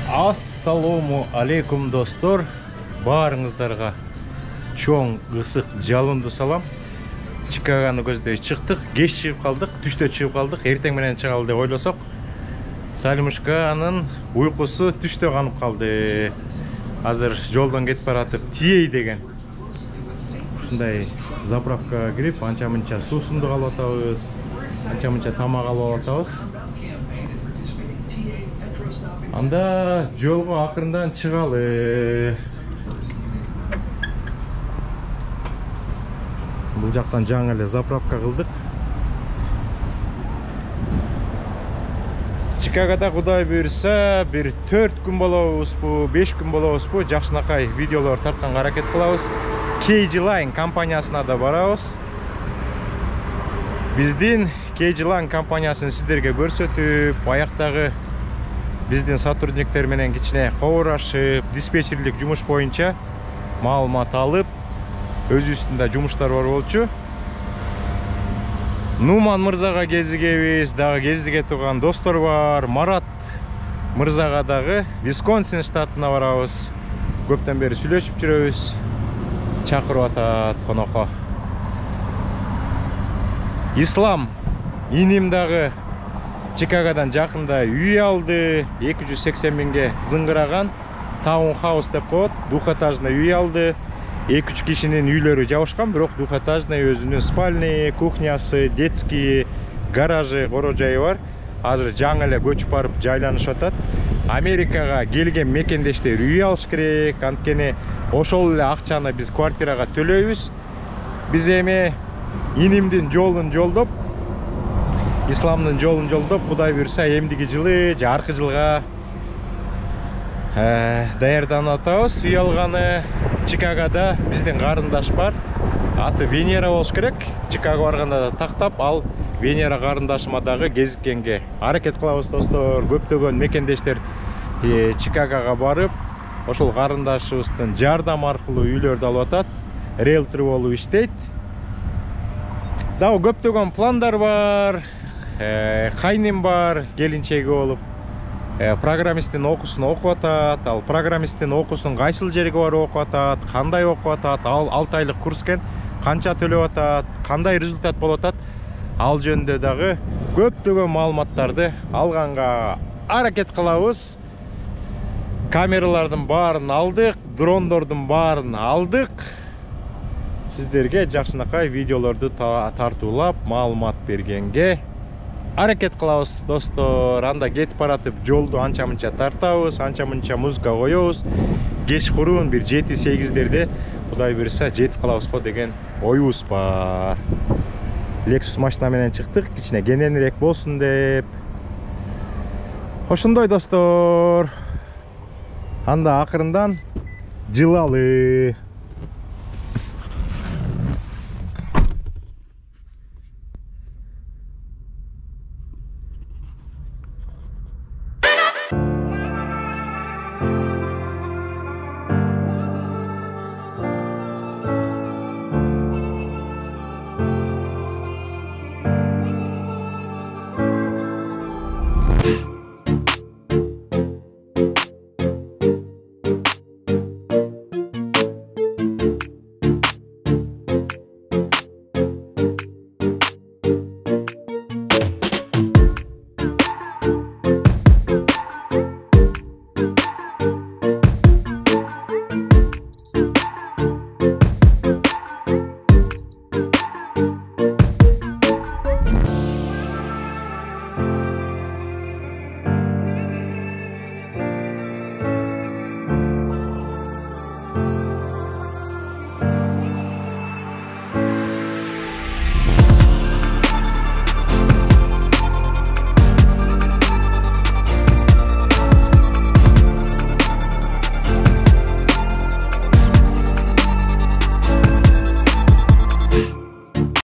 Ассаламу алейкум достор, баарыңыздарга чоң ысык жалынды салам. Чикаганы көздөй чыктык, кеч чыгып калдык, түштө чыгып калдык, эртең менен чыгалы деп ойлосок, Салимушканын уйкусу түштө канып калды. Азыр жолдон кетип баратып тией деген. Ушундай заправкага кирип, анча-мынча суусунду алып атабыз, анча-мынча тамак алып атабыз. Анда жолго акырындан чыгалы. Бул жактан жаңы эле заправка кылдык. Чикагода Кудай буйрса, бир 4 күн болобузбу, 5 күн болобузбу, жакшынакай видеолор тартканга аракет кылабыз. KG Line компаниясына да барабыз. Биздин KG Line компаниясын сиздерге көрсөтүп, аяктагы биздин сотрудниктер менен кичине кобурашып, диспетчерлик жумуш боюнча маалымат алып, өз үстүндө жумуштар бар болчу. Нуман мырзага кезигебиз, дагы кезиге турган достор бар. Марат мырзага дагы Висконсин штатына барабыз. Көптөн бери сүйлөшүп жүрөбүз. Чакырып атат конокко. Ислам иним дагы Чикагодан жакында үй алды. 280 миңге зыңгыраган таунхаус деп коет. Двухэтажный үй алды. 2-3 кишинин үйлөрү жабышкан, бирок двухэтажный өзүнүн спальный, кухнясы, детский, гаражы, коро жайы бар. Азыр жаңы эле көчүп барып жайланышып атат. Америкага келген мекендештер үй алыш керек. Анткени ошол эле акчаны биз квартирага төлөйбүз. Биз эми инимдин жолун жолдоп, Исламдын жолун жолдоп, Кудай буйрса эмдиги жылы, жаркы жылга даярданып атабыз. Үй алганы Чикагода биздин карындаш бар. Аты Венера болуш керек. Чикаго барганда да тактап, ал Венера карындашыма дагы кезиккенге аракет кылабыз достор. Көптөгөн мекендештер Чикагога барып, ошол карындашыбыздын жардам аркылуу үйлөрдү алып атат. Риэлтор болуп иштейт. Дагы көптөгөн пландар бар. Кайним бар, келинчеги болуп. Программисттин окуусун окуп атат. Ал программисттин окуусун кайсыл жерге барып окуп атат, кандай окуп атат, ал 6 айлык курс экен, канча төлөп атат, кандай результат болуп атат, ал жөнүндө дагы көптөгөн маалыматтарды алганга аракет кылабыз. Камералардын баарын алдык, дрондордун баарын алдык. Сиздерге жакшынакай видеолорду тартуулап, маалымат бергенге аракет кылабыз достор. Анда кетип баратып жолду анча-мынча тартабыз, анча-мынча музыка коебуз. Кечкурун бир 7-8-дерде Кудай буйрса жетип калабыз го деген оюбуз бар. Lexus машина менен чыктык, кичине кененирээк болсун деп. Ошондой достор. Анда акырындан жылалы.